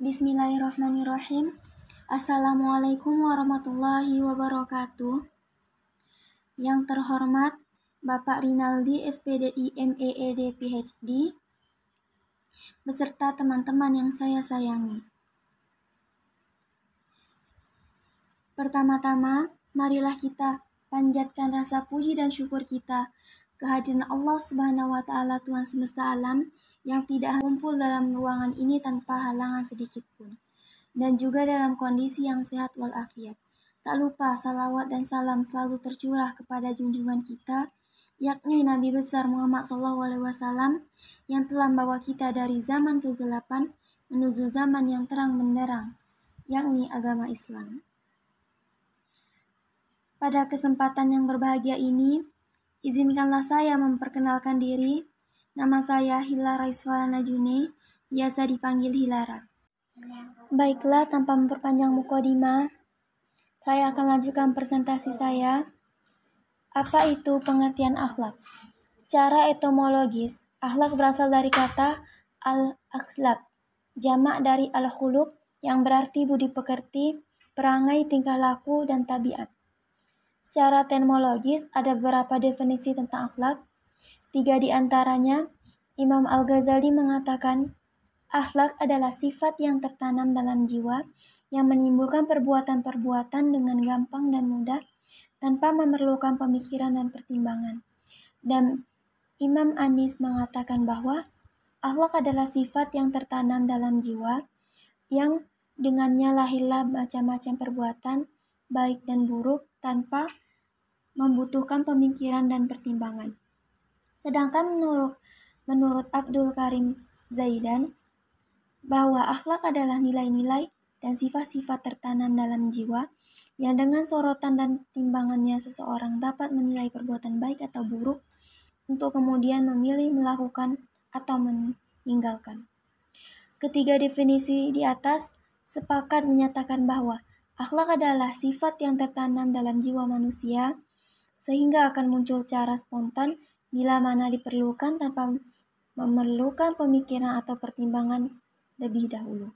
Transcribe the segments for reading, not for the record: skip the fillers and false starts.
Bismillahirrahmanirrahim. Assalamualaikum warahmatullahi wabarakatuh. Yang terhormat Bapak Rinaldi SPDI MEED PhD beserta teman-teman yang saya sayangi. Pertama-tama, marilah kita panjatkan rasa puji dan syukur kita kehadiran Allah Subhanahu wa Ta'ala, Tuhan semesta alam, yang tidak kumpul dalam ruangan ini tanpa halangan sedikit pun, dan juga dalam kondisi yang sehat walafiat. Tak lupa salawat dan salam selalu tercurah kepada junjungan kita, yakni Nabi besar Muhammad SAW, yang telah membawa kita dari zaman kegelapan menuju zaman yang terang benderang, yakni agama Islam. Pada kesempatan yang berbahagia ini, izinkanlah saya memperkenalkan diri. Nama saya Hilara Isfalana June, biasa dipanggil Hilara. Baiklah, tanpa memperpanjang mukadimah, saya akan lanjutkan presentasi saya. Apa itu pengertian akhlak? Secara etimologis, akhlak berasal dari kata al-akhlaq, jamak dari al-khuluq, yang berarti budi pekerti, perangai, tingkah laku, dan tabiat. Secara terminologis, ada beberapa definisi tentang akhlak. 3 di antaranya, Imam Al-Ghazali mengatakan, akhlak adalah sifat yang tertanam dalam jiwa, yang menimbulkan perbuatan-perbuatan dengan gampang dan mudah, tanpa memerlukan pemikiran dan pertimbangan. Dan Imam Anis mengatakan bahwa akhlak adalah sifat yang tertanam dalam jiwa, yang dengannya lahirlah macam-macam perbuatan, baik dan buruk, tanpa membutuhkan pemikiran dan pertimbangan. Sedangkan menurut Abdul Karim Zaidan, bahwa akhlak adalah nilai-nilai dan sifat-sifat tertanam dalam jiwa, yang dengan sorotan dan timbangannya seseorang dapat menilai perbuatan baik atau buruk, untuk kemudian memilih melakukan atau meninggalkan. Ketiga definisi di atas sepakat menyatakan bahwa akhlak adalah sifat yang tertanam dalam jiwa manusia, sehingga akan muncul secara spontan bila mana diperlukan tanpa memerlukan pemikiran atau pertimbangan lebih dahulu,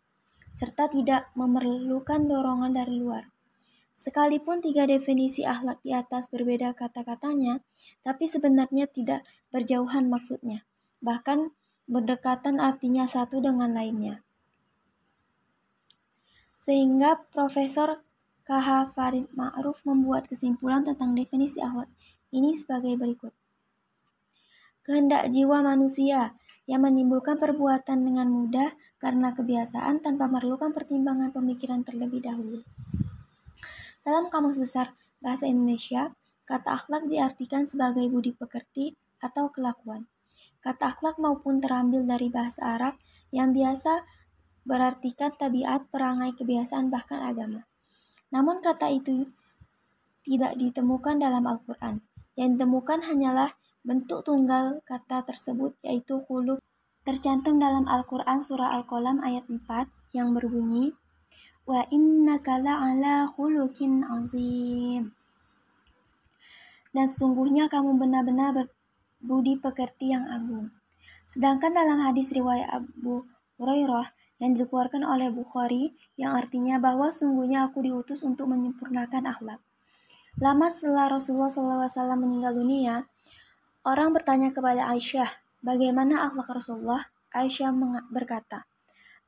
serta tidak memerlukan dorongan dari luar. Sekalipun 3 definisi akhlak di atas berbeda kata-katanya, tapi sebenarnya tidak berjauhan maksudnya, bahkan berdekatan artinya satu dengan lainnya. Sehingga Profesor K.H. Farid Ma'ruf membuat kesimpulan tentang definisi akhlak ini sebagai berikut. Kehendak jiwa manusia yang menimbulkan perbuatan dengan mudah karena kebiasaan tanpa memerlukan pertimbangan pemikiran terlebih dahulu. Dalam Kamus Besar Bahasa Indonesia, kata akhlak diartikan sebagai budi pekerti atau kelakuan. Kata akhlak maupun terambil dari bahasa Arab yang biasa berartikan tabiat, perangai, kebiasaan, bahkan agama. Namun kata itu tidak ditemukan dalam Al-Quran. Yang ditemukan hanyalah bentuk tunggal kata tersebut, yaitu khuluq, tercantum dalam Al-Quran surah Al-Qalam ayat 4 yang berbunyi, wa innaka la'ala khuluqin azim. Dan sesungguhnya kamu benar-benar berbudi pekerti yang agung. Sedangkan dalam hadis riwayat Abu Hurairah yang dikeluarkan oleh Bukhari, yang artinya bahwa sungguhnya aku diutus untuk menyempurnakan akhlak. Lama setelah Rasulullah SAW meninggal dunia, orang bertanya kepada Aisyah, bagaimana akhlak Rasulullah? Aisyah berkata,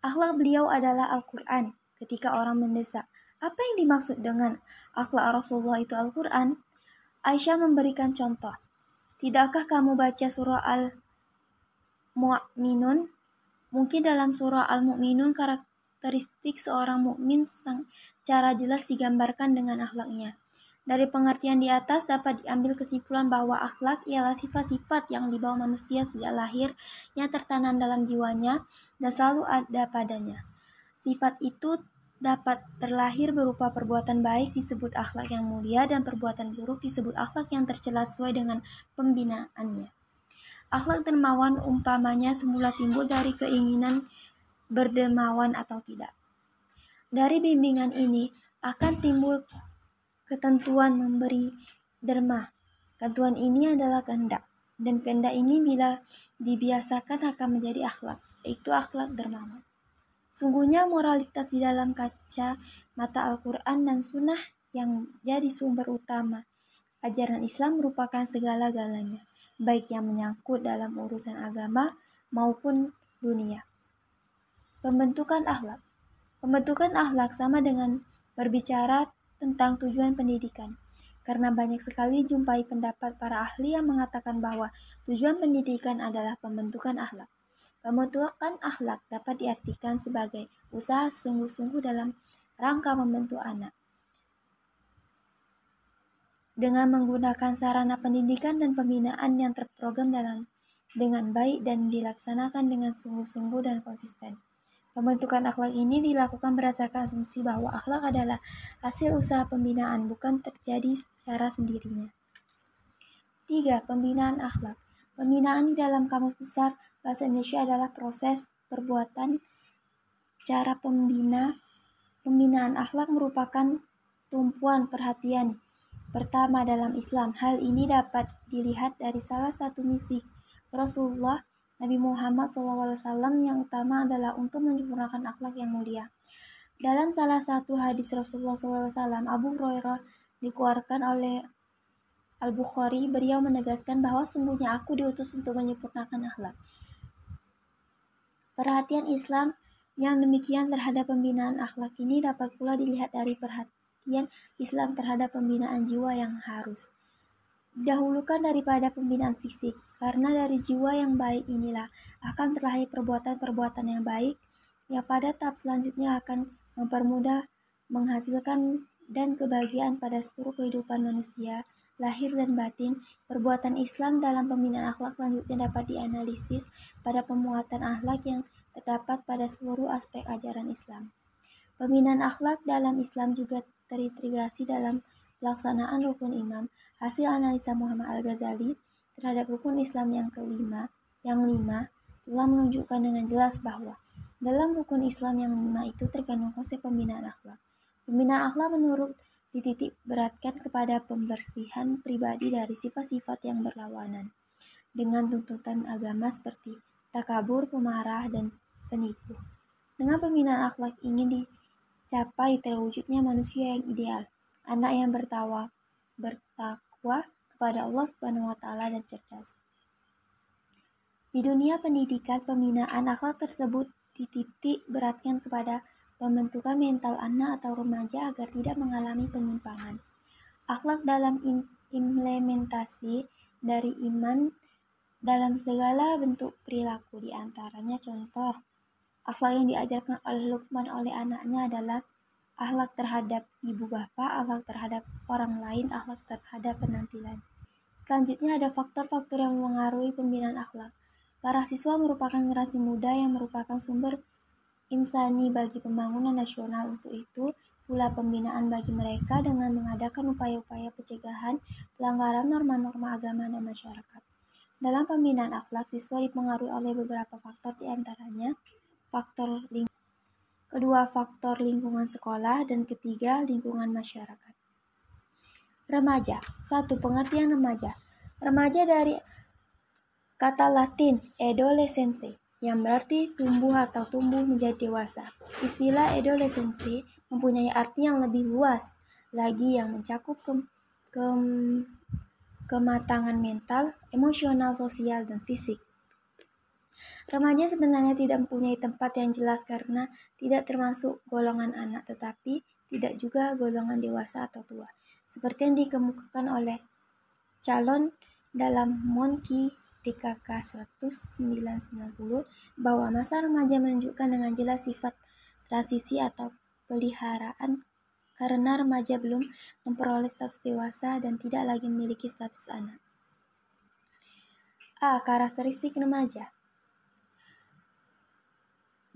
akhlak beliau adalah Al-Quran. Ketika orang mendesak, apa yang dimaksud dengan akhlak Rasulullah itu Al-Quran? Aisyah memberikan contoh. Tidakkah kamu baca surah Al-Mu'minun? Mungkin dalam surah Al-Mu'minun karakteristik seorang mukmin secara jelas digambarkan dengan akhlaknya. Dari pengertian di atas dapat diambil kesimpulan bahwa akhlak ialah sifat-sifat yang dibawa manusia sejak lahir, yang tertanam dalam jiwanya dan selalu ada padanya. Sifat itu dapat terlahir berupa perbuatan baik disebut akhlak yang mulia, dan perbuatan buruk disebut akhlak yang tercela sesuai dengan pembinaannya. Akhlak dermawan umpamanya semula timbul dari keinginan berdermawan atau tidak. Dari bimbingan ini akan timbul ketentuan memberi derma. Ketentuan ini adalah kehendak, dan kehendak ini bila dibiasakan akan menjadi akhlak, yaitu akhlak dermawan. Sungguhnya moralitas di dalam kaca mata Al-Quran dan Sunnah yang jadi sumber utama ajaran Islam merupakan segala-galanya, baik yang menyangkut dalam urusan agama maupun dunia. Pembentukan akhlak. Pembentukan akhlak sama dengan berbicara tentang tujuan pendidikan, karena banyak sekali jumpai pendapat para ahli yang mengatakan bahwa tujuan pendidikan adalah pembentukan akhlak. Pembentukan akhlak dapat diartikan sebagai usaha sungguh-sungguh dalam rangka membentuk anak, dengan menggunakan sarana pendidikan dan pembinaan yang terprogram dengan baik dan dilaksanakan dengan sungguh-sungguh dan konsisten. Pembentukan akhlak ini dilakukan berdasarkan asumsi bahwa akhlak adalah hasil usaha pembinaan, bukan terjadi secara sendirinya. 3. Pembinaan akhlak. Pembinaan di dalam Kamus Besar Bahasa Indonesia adalah proses perbuatan. Cara pembinaan akhlak merupakan tumpuan perhatian pertama dalam Islam. Hal ini dapat dilihat dari salah satu misi Rasulullah Nabi Muhammad SAW yang utama adalah untuk menyempurnakan akhlak yang mulia. Dalam salah satu hadis Rasulullah SAW, Abu Hurairah dikeluarkan oleh Al-Bukhari, beliau menegaskan bahwa sungguhnya aku diutus untuk menyempurnakan akhlak. Perhatian Islam yang demikian terhadap pembinaan akhlak ini dapat pula dilihat dari perhatian Islam terhadap pembinaan jiwa yang harus didahulukan daripada pembinaan fisik, karena dari jiwa yang baik inilah akan terlahir perbuatan-perbuatan yang baik yang pada tahap selanjutnya akan mempermudah menghasilkan dan kebahagiaan pada seluruh kehidupan manusia, lahir dan batin. Perbuatan Islam dalam pembinaan akhlak selanjutnya dapat dianalisis pada pemuatan akhlak yang terdapat pada seluruh aspek ajaran Islam. Pembinaan akhlak dalam Islam juga terintegrasi dalam pelaksanaan rukun imam. Hasil analisa Muhammad Al-Ghazali terhadap rukun Islam yang lima telah menunjukkan dengan jelas bahwa dalam rukun Islam yang 5 itu terkandung konsep pembinaan akhlak. Pembinaan akhlak menurut dititik beratkan kepada pembersihan pribadi dari sifat-sifat yang berlawanan dengan tuntutan agama seperti takabur, pemarah, dan penipu. Dengan pembinaan akhlak ingin dicapai terwujudnya manusia yang ideal, anak yang bertakwa kepada Allah Subhanahu wa Ta'ala dan cerdas. Di dunia pendidikan, pembinaan akhlak tersebut dititik beratkan kepada pembentukan mental anak atau remaja agar tidak mengalami penyimpangan. Akhlak dalam implementasi dari iman dalam segala bentuk perilaku, di antaranya contoh akhlak yang diajarkan oleh Luqman oleh anaknya adalah akhlak terhadap ibu bapa, akhlak terhadap orang lain, akhlak terhadap penampilan. Selanjutnya ada faktor-faktor yang mempengaruhi pembinaan akhlak. Para siswa merupakan generasi muda yang merupakan sumber insani bagi pembangunan nasional. Untuk itu pula pembinaan bagi mereka dengan mengadakan upaya-upaya pencegahan pelanggaran norma-norma agama dan masyarakat. Dalam pembinaan akhlak, siswa dipengaruhi oleh beberapa faktor, di antaranya kedua faktor lingkungan sekolah, dan ketiga lingkungan masyarakat. Remaja. 1. Pengertian remaja. Remaja dari kata Latin adolescensi, yang berarti tumbuh atau tumbuh menjadi dewasa. Istilah adolescensi mempunyai arti yang lebih luas lagi yang mencakup kematangan mental, emosional, sosial, dan fisik. Remaja sebenarnya tidak mempunyai tempat yang jelas karena tidak termasuk golongan anak, tetapi tidak juga golongan dewasa atau tua, seperti yang dikemukakan oleh calon dalam Monkey DKK 1990 bahwa masa remaja menunjukkan dengan jelas sifat transisi atau peliharaan karena remaja belum memperoleh status dewasa dan tidak lagi memiliki status anak. A. Karakteristik remaja.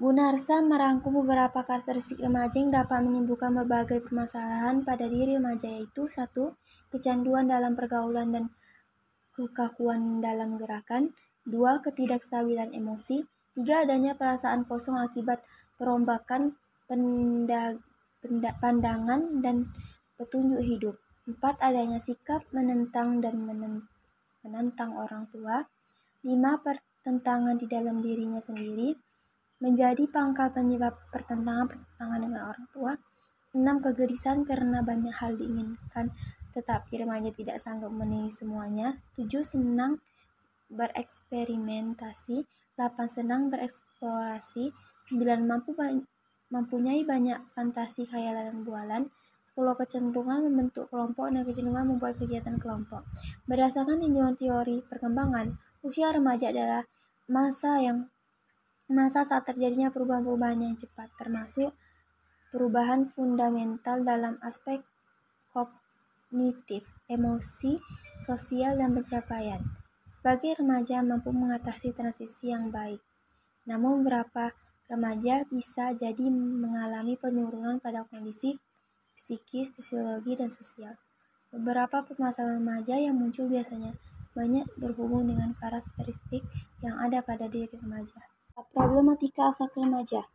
Gunarsa merangkum beberapa karakteristik remaja yang dapat menimbulkan berbagai permasalahan pada diri remaja, yaitu 1. Kecanduan dalam pergaulan dan kekakuan dalam gerakan. 2. Ketidakstabilan emosi. 3. Adanya perasaan kosong akibat perombakan pandangan dan petunjuk hidup. 4. Adanya sikap menentang dan menentang orang tua. 5. Pertentangan di dalam dirinya sendiri. menjadi pangkal penyebab pertentangan dengan orang tua. 6. Kegelisahan karena banyak hal diinginkan tetapi remaja tidak sanggup memenuhi semuanya. 7. Senang bereksperimentasi. 8. Senang bereksplorasi. 9. Mempunyai banyak fantasi, khayalan, dan bualan. 10. Kecenderungan membentuk kelompok dan kecenderungan membuat kegiatan kelompok. Berdasarkan tinjauan teori perkembangan, usia remaja adalah masa saat terjadinya perubahan-perubahan yang cepat, termasuk perubahan fundamental dalam aspek kognitif, emosi, sosial, dan pencapaian. Sebagai remaja mampu mengatasi transisi yang baik. Namun beberapa remaja bisa jadi mengalami penurunan pada kondisi psikis, fisiologi, dan sosial. Beberapa permasalahan remaja yang muncul biasanya banyak berhubung dengan karakteristik yang ada pada diri remaja. Problematika akhlak remaja.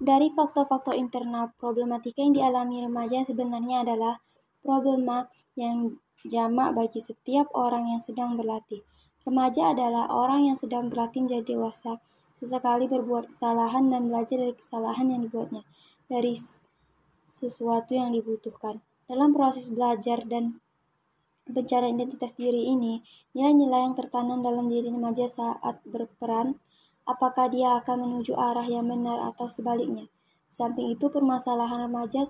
Dari faktor-faktor internal, problematika yang dialami remaja sebenarnya adalah problema yang jamak bagi setiap orang yang sedang berlatih. Remaja adalah orang yang sedang berlatih menjadi dewasa, sesekali berbuat kesalahan dan belajar dari kesalahan yang dibuatnya, dari sesuatu yang dibutuhkan. Dalam proses belajar dan pencarian identitas diri ini, nilai-nilai yang tertanam dalam diri remaja saat berperan, apakah dia akan menuju arah yang benar atau sebaliknya. Di samping itu, permasalahan remaja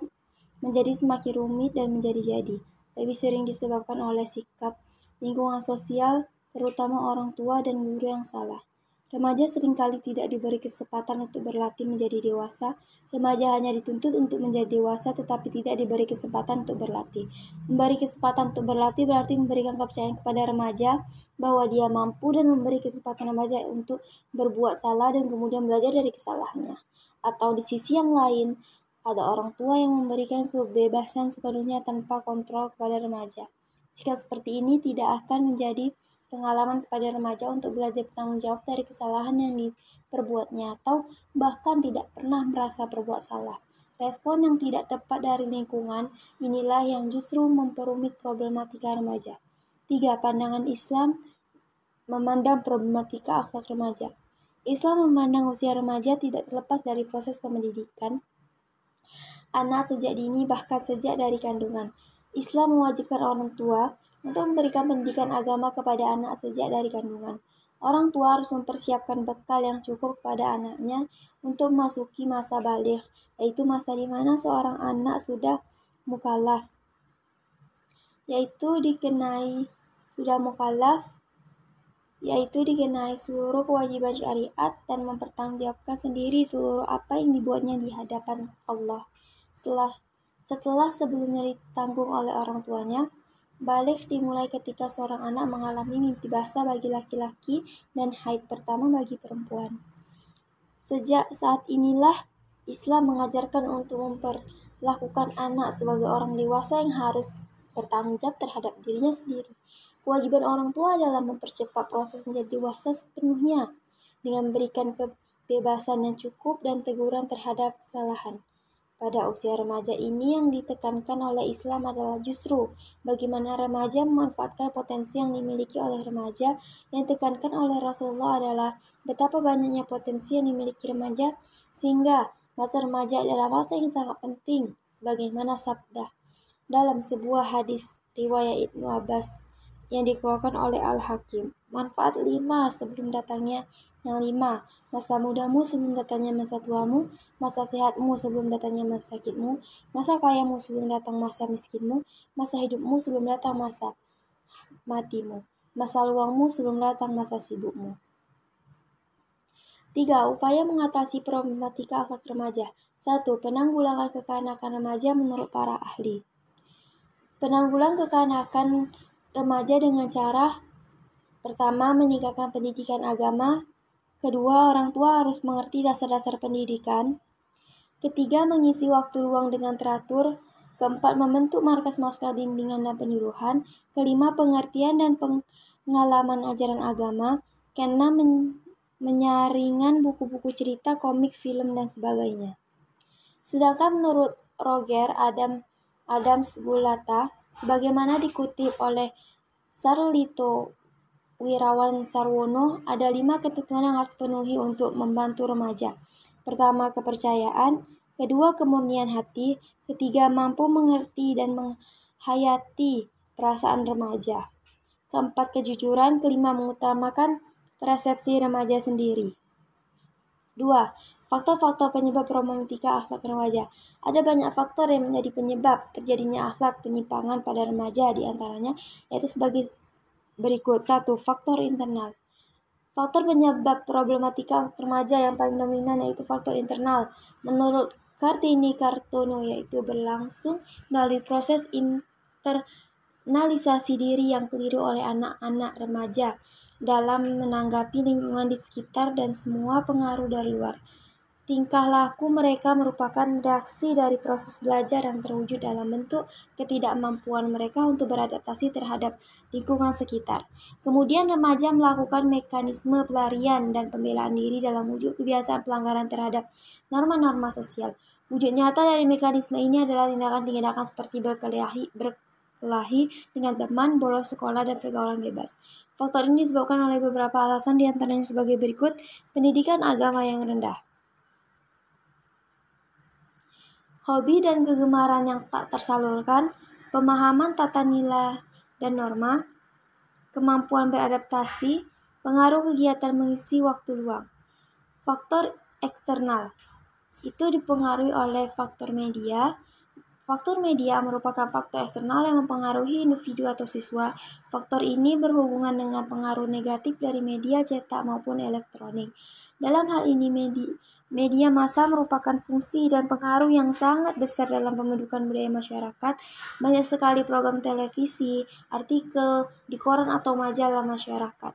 menjadi semakin rumit dan menjadi-jadi. Lebih sering disebabkan oleh sikap lingkungan sosial, terutama orang tua dan guru yang salah. Remaja seringkali tidak diberi kesempatan untuk berlatih menjadi dewasa. Remaja hanya dituntut untuk menjadi dewasa tetapi tidak diberi kesempatan untuk berlatih. Memberi kesempatan untuk berlatih berarti memberikan kepercayaan kepada remaja bahwa dia mampu dan memberi kesempatan remaja untuk berbuat salah dan kemudian belajar dari kesalahannya. Atau di sisi yang lain, ada orang tua yang memberikan kebebasan sepenuhnya tanpa kontrol kepada remaja. Sikap seperti ini tidak akan menjadi pengalaman kepada remaja untuk belajar bertanggung jawab dari kesalahan yang diperbuatnya atau bahkan tidak pernah merasa berbuat salah. Respon yang tidak tepat dari lingkungan inilah yang justru memperumit problematika remaja. 3. Pandangan Islam memandang problematika akhlak remaja. Islam memandang usia remaja tidak terlepas dari proses pendidikan anak sejak dini bahkan sejak dari kandungan. Islam mewajibkan orang tua untuk memberikan pendidikan agama kepada anak sejak dari kandungan. Orang tua harus mempersiapkan bekal yang cukup kepada anaknya untuk memasuki masa baligh, yaitu masa di mana seorang anak sudah mukallaf, yaitu dikenai seluruh kewajiban syariat dan mempertanggungjawabkan sendiri seluruh apa yang dibuatnya di hadapan Allah. Setelah sebelumnya ditanggung oleh orang tuanya, baligh dimulai ketika seorang anak mengalami mimpi basah bagi laki-laki dan haid pertama bagi perempuan. Sejak saat inilah Islam mengajarkan untuk memperlakukan anak sebagai orang dewasa yang harus bertanggung jawab terhadap dirinya sendiri. Kewajiban orang tua adalah mempercepat proses menjadi dewasa sepenuhnya dengan memberikan kebebasan yang cukup dan teguran terhadap kesalahan. Pada usia remaja ini yang ditekankan oleh Islam adalah justru bagaimana remaja memanfaatkan potensi yang dimiliki oleh remaja. Yang ditekankan oleh Rasulullah adalah betapa banyaknya potensi yang dimiliki remaja sehingga masa remaja adalah masa yang sangat penting, sebagaimana sabda dalam sebuah hadis riwayat Ibnu Abbas yang dikeluarkan oleh Al-Hakim. Manfaat 5 sebelum datangnya yang 5. Masa mudamu sebelum datangnya masa tuamu, masa sehatmu sebelum datangnya masa sakitmu, masa kayamu sebelum datang masa miskinmu, masa hidupmu sebelum datang masa matimu, masa luangmu sebelum datang masa sibukmu. 3. Upaya mengatasi problematika akhlak remaja. 1. Penanggulangan kekanakan remaja menurut para ahli. Penanggulangan kekanakan remaja dengan cara pertama, meningkatkan pendidikan agama. Kedua, orang tua harus mengerti dasar-dasar pendidikan. Ketiga, mengisi waktu luang dengan teratur. Keempat, membentuk markas-markas bimbingan dan penyuluhan. Kelima, pengertian dan pengalaman ajaran agama. Keenam, menyaringan buku-buku cerita, komik, film, dan sebagainya. Sedangkan menurut Roger Adams Gulata, sebagaimana dikutip oleh Sarlito Wirawan Sarwono, ada 5 ketentuan yang harus dipenuhi untuk membantu remaja. Pertama, kepercayaan. Kedua, kemurnian hati. Ketiga, mampu mengerti dan menghayati perasaan remaja. Keempat, kejujuran. Kelima, mengutamakan persepsi remaja sendiri. 2. Faktor-faktor penyebab problematika akhlak remaja. Ada banyak faktor yang menjadi penyebab terjadinya akhlak penyimpangan pada remaja, di antaranya yaitu sebagai berikut. 1. Faktor internal. Faktor penyebab problematika akhlak remaja yang paling dominan yaitu faktor internal. Menurut Kartini Kartono, yaitu berlangsung melalui proses internalisasi diri yang keliru oleh anak-anak remaja dalam menanggapi lingkungan di sekitar dan semua pengaruh dari luar. Tingkah laku mereka merupakan reaksi dari proses belajar yang terwujud dalam bentuk ketidakmampuan mereka untuk beradaptasi terhadap lingkungan sekitar. Kemudian remaja melakukan mekanisme pelarian dan pembelaan diri dalam wujud kebiasaan pelanggaran terhadap norma-norma sosial. Wujud nyata dari mekanisme ini adalah tindakan-tindakan seperti berkelahi dengan teman, bolos sekolah, dan pergaulan bebas. Faktor ini disebabkan oleh beberapa alasan, diantaranya sebagai berikut. Pendidikan agama yang rendah, hobi dan kegemaran yang tak tersalurkan, pemahaman tata nilai dan norma, kemampuan beradaptasi, pengaruh kegiatan mengisi waktu luang. Faktor eksternal itu dipengaruhi oleh faktor media. Faktor media merupakan faktor eksternal yang mempengaruhi individu atau siswa. Faktor ini berhubungan dengan pengaruh negatif dari media cetak maupun elektronik. Dalam hal ini, media massa merupakan fungsi dan pengaruh yang sangat besar dalam pembentukan budaya masyarakat. Banyak sekali program televisi, artikel di koran atau majalah masyarakat.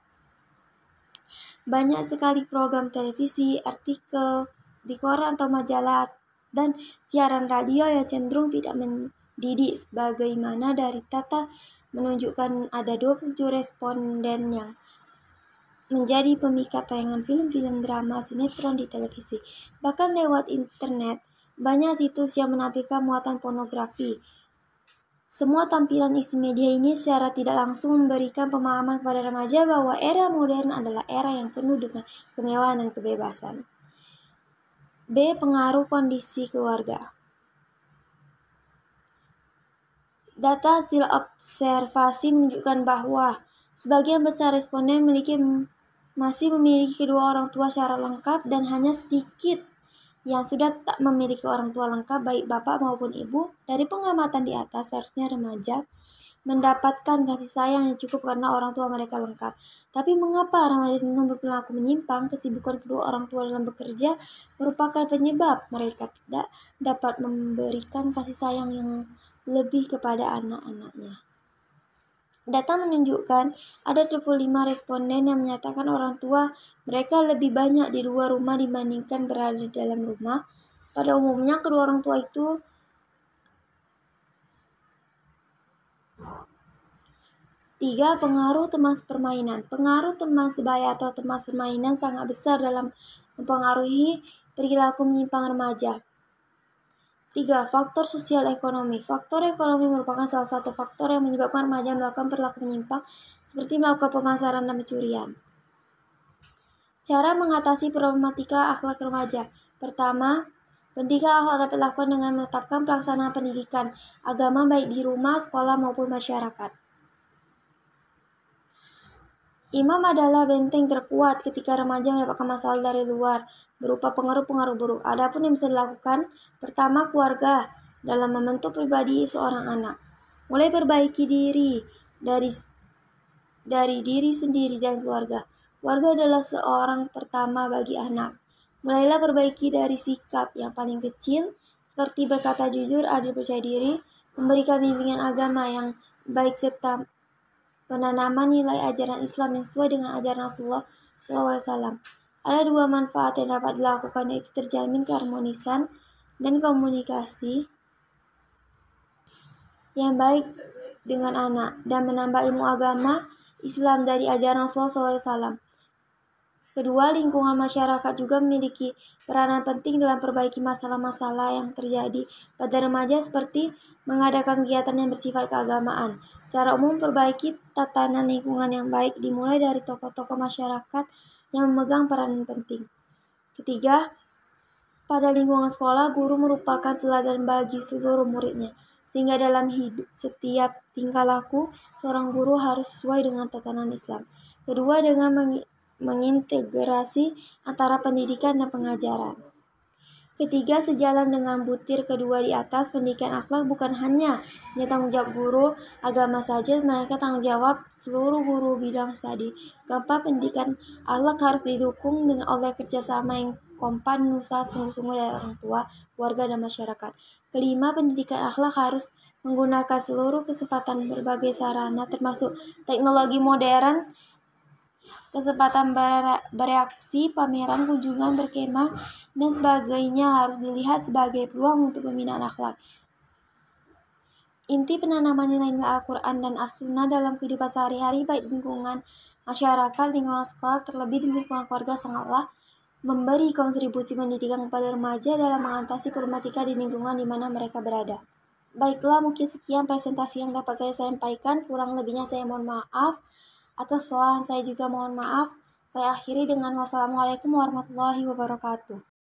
Banyak sekali program televisi, artikel di koran atau majalah dan siaran radio yang cenderung tidak mendidik, sebagaimana dari data menunjukkan ada 27 responden yang menjadi pemikat tayangan film-film drama sinetron di televisi. Bahkan lewat internet, banyak situs yang menampilkan muatan pornografi. Semua tampilan isi media ini secara tidak langsung memberikan pemahaman kepada remaja bahwa era modern adalah era yang penuh dengan kemewahan dan kebebasan. B. Pengaruh kondisi keluarga. Data hasil observasi menunjukkan bahwa sebagian besar responden masih memiliki kedua orang tua secara lengkap dan hanya sedikit yang sudah tak memiliki orang tua lengkap, baik bapak maupun ibu. Dari pengamatan di atas, seharusnya remaja mendapatkan kasih sayang yang cukup karena orang tua mereka lengkap. Tapi mengapa remaja cenderung berperilaku menyimpang? Kesibukan kedua orang tua dalam bekerja merupakan penyebab mereka tidak dapat memberikan kasih sayang yang lebih kepada anak-anaknya. Data menunjukkan ada 25 responden yang menyatakan orang tua mereka lebih banyak di luar rumah dibandingkan berada di dalam rumah. Pada umumnya, kedua orang tua itu Tiga, pengaruh teman sepermainan. Pengaruh teman sebaya atau teman sepermainan sangat besar dalam mempengaruhi perilaku menyimpang remaja. 3. Faktor sosial ekonomi. Faktor ekonomi merupakan salah satu faktor yang menyebabkan remaja melakukan perilaku menyimpang, seperti melakukan pemasaran dan pencurian. Cara mengatasi problematika akhlak remaja. Pertama, pendidikan akhlak dapat dilakukan dengan menetapkan pelaksanaan pendidikan agama baik di rumah, sekolah, maupun masyarakat. Imam adalah benteng terkuat ketika remaja mendapatkan masalah dari luar, berupa pengaruh-pengaruh buruk. Adapun yang bisa dilakukan, pertama, keluarga dalam membentuk pribadi seorang anak. Mulai perbaiki diri dari diri sendiri dan keluarga. Keluarga adalah seorang pertama bagi anak. Mulailah perbaiki dari sikap yang paling kecil, seperti berkata jujur, adil, percaya diri, memberikan bimbingan agama yang baik, serta penanaman nilai ajaran Islam yang sesuai dengan ajaran Rasulullah SAW. Ada dua manfaat yang dapat dilakukan, yaitu terjamin keharmonisan dan komunikasi yang baik dengan anak, dan menambah ilmu agama Islam dari ajaran Rasulullah SAW. Kedua, lingkungan masyarakat juga memiliki peranan penting dalam perbaiki masalah-masalah yang terjadi pada remaja, seperti mengadakan kegiatan yang bersifat keagamaan. Secara umum, perbaiki tatanan lingkungan yang baik dimulai dari tokoh-tokoh masyarakat yang memegang peranan penting. Ketiga, Pada lingkungan sekolah, guru merupakan teladan bagi seluruh muridnya. Sehingga dalam hidup, setiap tingkah laku, seorang guru harus sesuai dengan tatanan Islam. Kedua, dengan mengintegrasi antara pendidikan dan pengajaran. Ketiga, sejalan dengan butir kedua di atas, pendidikan akhlak bukan hanya tanggung jawab guru agama saja, melainkan tanggung jawab seluruh guru bidang studi. Keempat, pendidikan akhlak harus didukung oleh kerjasama yang kompak, usaha sungguh-sungguh dari orang tua, keluarga, dan masyarakat. Kelima, pendidikan akhlak harus menggunakan seluruh kesempatan berbagai sarana, termasuk teknologi modern, kesempatan bereaksi, pameran, kunjungan, berkemah, dan sebagainya harus dilihat sebagai peluang untuk pembinaan akhlak. Inti penanaman nilai-nilai Al-Quran dan As-Sunnah dalam kehidupan sehari-hari, baik di lingkungan masyarakat, lingkungan sekolah, terlebih di lingkungan keluarga, sangatlah memberi kontribusi pendidikan kepada remaja dalam mengatasi problematika di lingkungan di mana mereka berada. Baiklah, mungkin sekian presentasi yang dapat saya sampaikan. Kurang lebihnya saya mohon maaf. Atas kesalahan saya juga mohon maaf. Saya akhiri dengan wassalamualaikum warahmatullahi wabarakatuh.